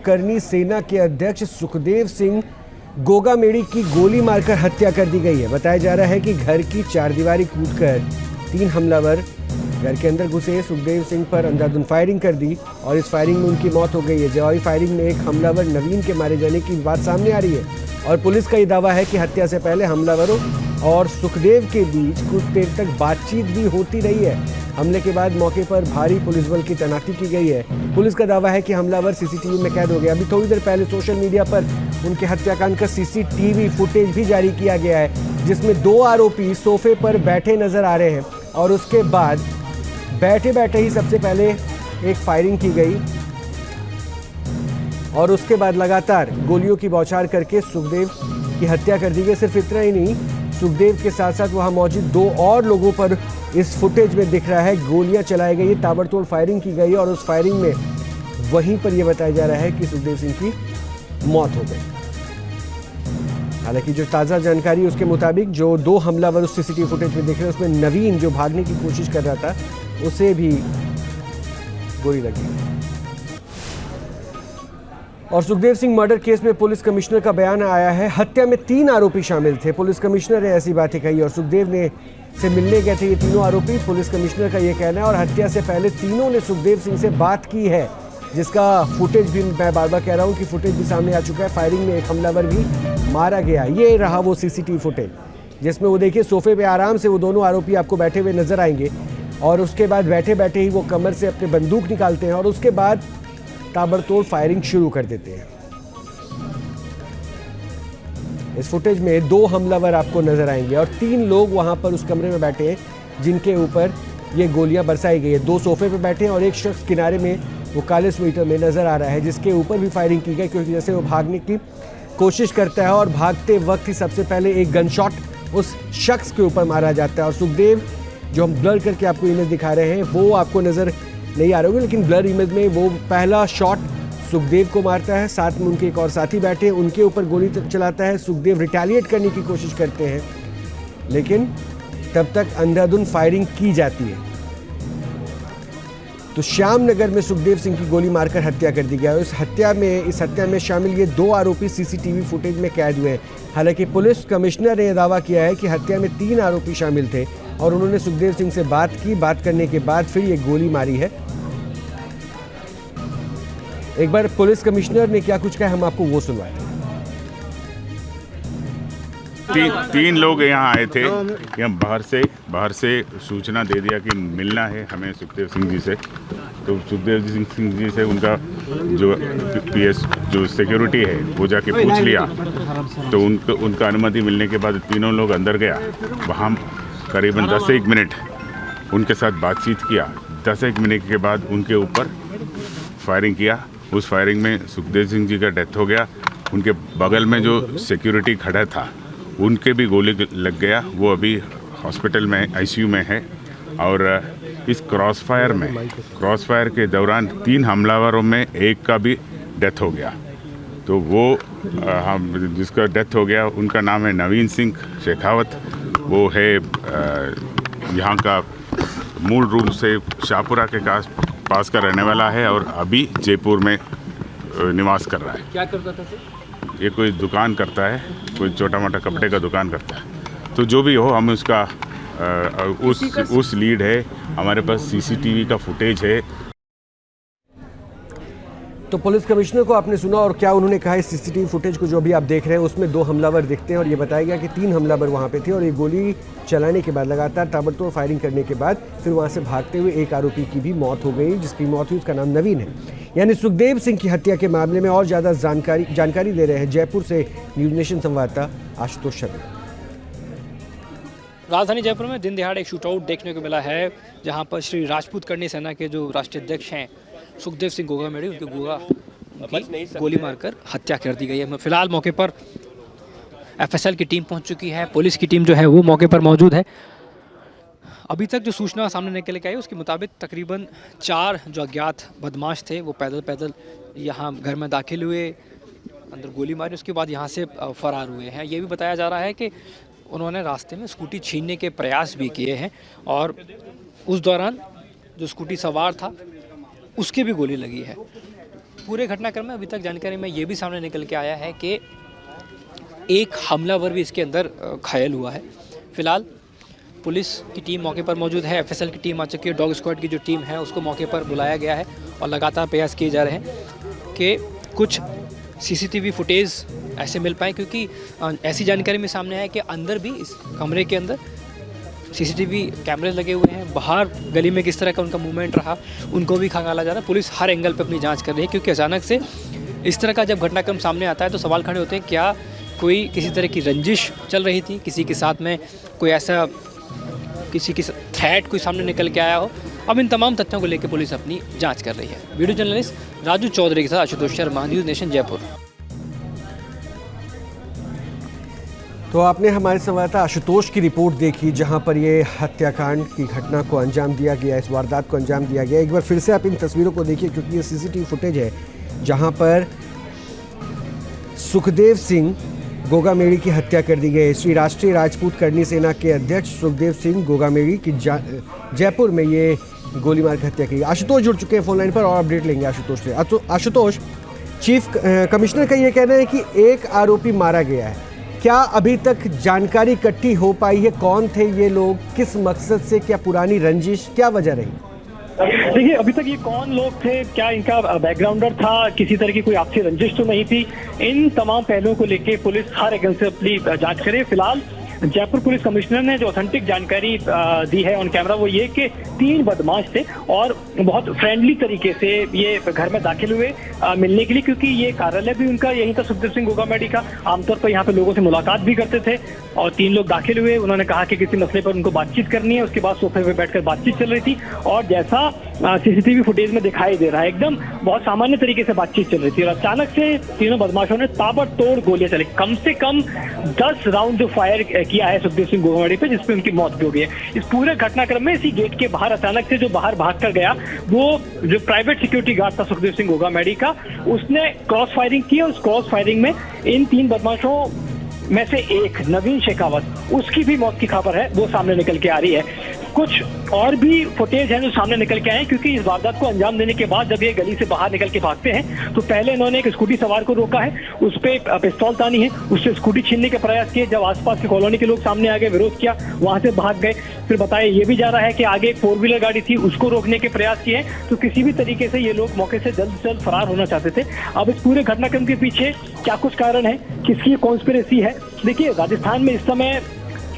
करनी सेना के अध्यक्ष सुखदेव सिंह गोगामेड़ी की गोली मारकर हत्या कर दी गई है। बताया जा रहा है कि घर की चारदीवारी कूदकर 3 हमलावर घर के अंदर घुसे, सुखदेव सिंह पर अंधाधुंध फायरिंग कर दी और इस फायरिंग में उनकी मौत हो गई है। जवाबी फायरिंग में एक हमलावर नवीन के मारे जाने की बात सामने आ रही है और पुलिस का ये दावा है कि हत्या से पहले हमलावरों और सुखदेव के बीच कुछ देर तक बातचीत भी होती रही है। हमले के बाद मौके पर भारी पुलिस बल की तैनाती की गई है। पुलिस का दावा है कि हमलावर सीसीटीवी में कैद हो गया। अभी थोड़ी देर पहले सोशल मीडिया पर उनके हत्याकांड का सीसीटीवी फुटेज भी जारी किया गया है, जिसमें 2 आरोपी सोफे पर बैठे नजर आ रहे हैं और उसके बाद बैठे बैठे ही सबसे पहले एक फायरिंग की गई और उसके बाद लगातार गोलियों की बौछार करके सुखदेव की हत्या कर दी गई। सिर्फ इतना ही नहीं, सुखदेव के साथ साथ वहां मौजूद 2 और लोगों पर इस फुटेज में दिख रहा है गोलियां चलाई गई, ताबड़तोड़ फायरिंग की गई और उस फायरिंग में वहीं पर यह बताया जा रहा है कि सुखदेव सिंह की मौत हो गई। हालांकि जो ताज़ा जानकारी उसके मुताबिक जो 2 हमलावर उस सीसीटीवी फुटेज में दिख रहे हैं उसमें नवीन जो भागने की कोशिश कर रहा था उसे भी गोली लगी। और सुखदेव सिंह मर्डर केस में पुलिस कमिश्नर का बयान आया है। हत्या में 3 आरोपी शामिल थे। पुलिस कमिश्नर ने ऐसी बातें कही और सुखदेव ने से मिलने गए थे ये तीनों आरोपी। पुलिस कमिश्नर का ये कहना है और हत्या से पहले तीनों ने सुखदेव सिंह से बात की है, जिसका फुटेज भी मैं बार बार कह रहा हूँ कि फुटेज भी सामने आ चुका है। फायरिंग में एक हमलावर भी मारा गया। ये रहा वो सीसीटीवी फुटेज जिसमें वो देखिए सोफे पे आराम से वो दोनों आरोपी आपको बैठे हुए नजर आएंगे और उसके बाद बैठे बैठे ही वो कमर से अपने बंदूक निकालते हैं और उसके बाद ताबड़तोड़ फायरिंग शुरू कर देते हैं। इस फुटेज में 2 हमलावर आपको नजर आएंगे और 3 लोग वहां पर उस कमरे में बैठे हैं जिनके ऊपर ये गोलियां बरसाई गई है। 2 सोफे पे बैठे हैं और एक शख्स किनारे में वो काले स्वेटर में नजर आ रहा है जिसके ऊपर भी फायरिंग की गई, क्योंकि जैसे वो भागने की कोशिश करता है और भागते वक्त ही सबसे पहले एक गन शॉट उस शख्स के ऊपर मारा जाता है। और सुखदेव जो हम ब्लर करके आपको इमेज दिखा रहे हैं वो आपको नजर नहीं आ रहे होंगे, लेकिन ब्लर इमेज में वो पहला शॉट सुखदेव को मारता है। साथ में उनके एक और साथी बैठे हैं, उनके ऊपर गोली चलाता है। सुखदेव रिटेलिएट करने की कोशिश करते हैं लेकिन तब तक अंधाधुंध फायरिंग की जाती है। तो श्यामनगर में सुखदेव सिंह की गोली मारकर हत्या कर दी गई है। इस हत्या में शामिल ये 2 आरोपी सीसीटीवी फुटेज में कैद हुए हैं। हालांकि पुलिस कमिश्नर ने यह दावा किया है कि हत्या में 3 आरोपी शामिल थे और उन्होंने सुखदेव सिंह से बात की। बात करने के बाद फिर ये गोली मारी है। एक बार पुलिस कमिश्नर ने क्या कुछ कहा हम आपको वो सुनवाएं। 3 लोग यहाँ आए थे। यहाँ बाहर से सूचना दे दिया कि मिलना है हमें सुखदेव सिंह जी से। तो सुखदेव सिंह जी से उनका जो पीएस जो सिक्योरिटी है वो जाके पूछ लिया। तो उनका अनुमति मिलने के बाद तीनों लोग अंदर गया। वहाँ करीबन 10-1 मिनट उनके साथ बातचीत किया। 10-1 मिनट के बाद उनके ऊपर फायरिंग किया। उस फायरिंग में सुखदेव सिंह जी का डेथ हो गया। उनके बगल में जो सिक्योरिटी खड़ा था उनके भी गोली लग गया। वो अभी हॉस्पिटल में आईसीयू में है। और इस क्रॉस फायर के दौरान 3 हमलावरों में एक का भी डेथ हो गया। तो वो हम जिसका डेथ हो गया उनका नाम है नवीन सिंह शेखावत। वो है यहाँ का मूल रूप से शाहपुरा के पास का रहने वाला है और अभी जयपुर में निवास कर रहा है। क्या करता था सर? ये कोई दुकान करता है, कोई छोटा मोटा कपड़े का दुकान करता है। तो जो भी हो हम उसका उस लीड है। हमारे पास सीसीटीवी का फुटेज है। तो पुलिस कमिश्नर को आपने सुना और क्या उन्होंने कहा। इस सीसीटीवी फुटेज को जो अभी आप देख रहे हैं उसमें 2 हमलावर दिखते हैं और ये बताया गया कि 3 हमलावर वहाँ पे थे और ये गोली चलाने के बाद लगातार ताबड़तोड़ फायरिंग करने के बाद फिर वहाँ से भागते हुए एक आरोपी की भी मौत हो गई, जिसकी मौत हुई उसका नाम नवीन है। यानी सुखदेव सिंह की हत्या के मामले में और ज़्यादा जानकारी दे रहे हैं जयपुर से न्यूज़ नेशन संवाददाता आशुतोष शर्मा। राजधानी जयपुर में दिन दिहाड़े एक शूटआउट देखने को मिला है, जहां पर श्री राजपूत करनी सेना के जो राष्ट्रीय अध्यक्ष हैं सुखदेव सिंह गोगामेड़ी, उनके गोली मारकर हत्या कर दी गई है। फिलहाल मौके पर एफएसएल की टीम पहुंच चुकी है, पुलिस की टीम जो है वो मौके पर मौजूद है। अभी तक जो सूचना सामने निकल के आई उसके मुताबिक तकरीबन 4 जो अज्ञात बदमाश थे वो पैदल यहाँ घर में दाखिल हुए, अंदर गोली मारी, उसके बाद यहाँ से फरार हुए हैं। ये भी बताया जा रहा है कि उन्होंने रास्ते में स्कूटी छीनने के प्रयास भी किए हैं और उस दौरान जो स्कूटी सवार था उसके भी गोली लगी है। पूरे घटनाक्रम में अभी तक जानकारी में ये भी सामने निकल के आया है कि एक हमलावर भी इसके अंदर घायल हुआ है। फिलहाल पुलिस की टीम मौके पर मौजूद है, एफएसएल की टीम आ चुकी है, डॉग स्क्वाड की जो टीम है उसको मौके पर बुलाया गया है और लगातार प्रयास किए जा रहे हैं कि कुछ सीसीटीवी फुटेज ऐसे मिल पाए, क्योंकि ऐसी जानकारी में सामने आया कि अंदर भी इस कमरे के अंदर सीसीटीवी कैमरे लगे हुए हैं। बाहर गली में किस तरह का उनका मूवमेंट रहा उनको भी खंगाला जा रहा है। पुलिस हर एंगल पे अपनी जांच कर रही है, क्योंकि अचानक से इस तरह का जब घटनाक्रम सामने आता है तो सवाल खड़े होते हैं, क्या कोई किसी तरह की रंजिश चल रही थी, किसी के साथ में कोई ऐसा किसी की थ्रेट कोई सामने निकल के आया हो। अब इन तमाम तथ्यों को लेकर पुलिस अपनी जांच कर रही है। वीडियो जर्नलिस्ट राजू चौधरी के साथ आशुतोष शर्मा, न्यूज़ नेशन, जयपुर। तो आपने हमारे संवाददाता आशुतोष की रिपोर्ट देखी, जहां पर ये हत्याकांड की घटना को अंजाम दिया गया, इस वारदात को अंजाम दिया गया। एक बार फिर से आप इन तस्वीरों को देखिए, क्योंकि ये सीसीटीवी फुटेज है जहां पर सुखदेव सिंह गोगामेड़ी की हत्या कर दी गई। श्री राष्ट्रीय राजपूत करनी सेना के अध्यक्ष सुखदेव सिंह गोगामेड़ी की जयपुर में ये गोली मार हत्या की। आशुतोष जुड़ चुके हैं फोन लाइन पर और अपडेट लेंगे आशुतोष से। आशुतोष, चीफ कमिश्नर का ये कहना है कि एक आरोपी मारा गया है, क्या अभी तक जानकारी इकट्ठी हो पाई है? कौन थे ये लोग, किस मकसद से, क्या पुरानी रंजिश, क्या वजह रही? देखिए, अभी तक ये कौन लोग थे, क्या इनका बैकग्राउंडर था, किसी तरह की कोई आपसी रंजिश तो नहीं थी, इन तमाम पहलुओं को लेके पुलिस हर एंगल से अपनी जांच करे। फिलहाल जयपुर पुलिस कमिश्नर ने जो ऑथेंटिक जानकारी दी है ऑन कैमरा वो ये कि 3 बदमाश थे और बहुत फ्रेंडली तरीके से ये घर में दाखिल हुए मिलने के लिए, क्योंकि ये कार्यालय भी उनका यहीं था, सुखदेव सिंह गोगामेड़ी का। आमतौर पर यहाँ पे लोगों से मुलाकात भी करते थे और 3 लोग दाखिल हुए। उन्होंने कहा कि किसी मसले पर उनको बातचीत करनी है। उसके बाद सोफे पे बैठकर बातचीत चल रही थी और जैसा सीसीटीवी फुटेज में दिखाई दे रहा है, एकदम बहुत सामान्य तरीके से बातचीत चल रही थी और अचानक से तीनों बदमाशों ने ताबड़तोड़ गोलियां चली। कम से कम 10 राउंड जो फायर किया है सुखदेव सिंह गोगामेड़ी पे, जिसपे उनकी मौत भी हो गई है। इस पूरे घटनाक्रम में इसी गेट के बाहर अचानक से जो बाहर भाग कर गया, वो जो प्राइवेट सिक्योरिटी गार्ड था सुखदेव सिंह गोगामेड़ी का, उसने क्रॉस फायरिंग की और उस क्रॉस फायरिंग में इन 3 बदमाशों में से एक नवीन शेखावत, उसकी भी मौत की खबर है वो सामने निकल के आ रही है। कुछ और भी फुटेज है जो सामने निकल के आए हैं, क्योंकि इस वारदात को अंजाम देने के बाद जब ये गली से बाहर निकल के भागते हैं तो पहले इन्होंने एक स्कूटी सवार को रोका है, उस पर पिस्तौल तानी है, उससे स्कूटी छीनने के प्रयास किए। जब आसपास की कॉलोनी के लोग सामने आ गए, विरोध किया, वहां से भाग गए। फिर बताया ये भी जा रहा है कि आगे एक 4 व्हीलर गाड़ी थी, उसको रोकने के प्रयास किए। तो किसी भी तरीके से ये लोग मौके से जल्द से जल्द फरार होना चाहते थे। अब इस पूरे घटनाक्रम के पीछे क्या कुछ कारण है, किसकी कॉन्स्पिरेसी है? देखिए, राजस्थान में इस समय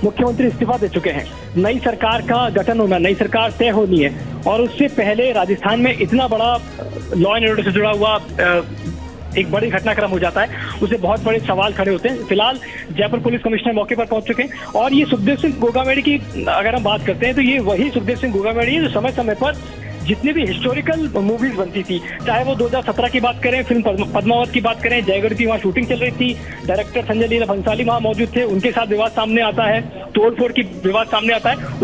मुख्यमंत्री इस्तीफा दे चुके हैं, नई सरकार का गठन होना, नई सरकार तय होनी है और उससे पहले राजस्थान में इतना बड़ा लॉ एंड ऑर्डर से जुड़ा हुआ एक बड़ी घटनाक्रम हो जाता है, उसे बहुत बड़े सवाल खड़े होते हैं। फिलहाल जयपुर पुलिस कमिश्नर मौके पर पहुंच चुके हैं और ये सुखदेव सिंह गोगामेड़ी की अगर हम बात करते हैं तो ये वही सुखदेव सिंह गोगामेड़ी है जो समय समय पर जितनी भी हिस्टोरिकल मूवीज बनती थी, चाहे वो 2017 की बात करें, फिल्म पद्मावत की बात करें, जयगढ़ की वहाँ शूटिंग चल रही थी, डायरेक्टर संजय लीला भंसाली वहाँ मौजूद थे, उनके साथ विवाद सामने आता है, तोड़फोड़ की विवाद सामने आता है।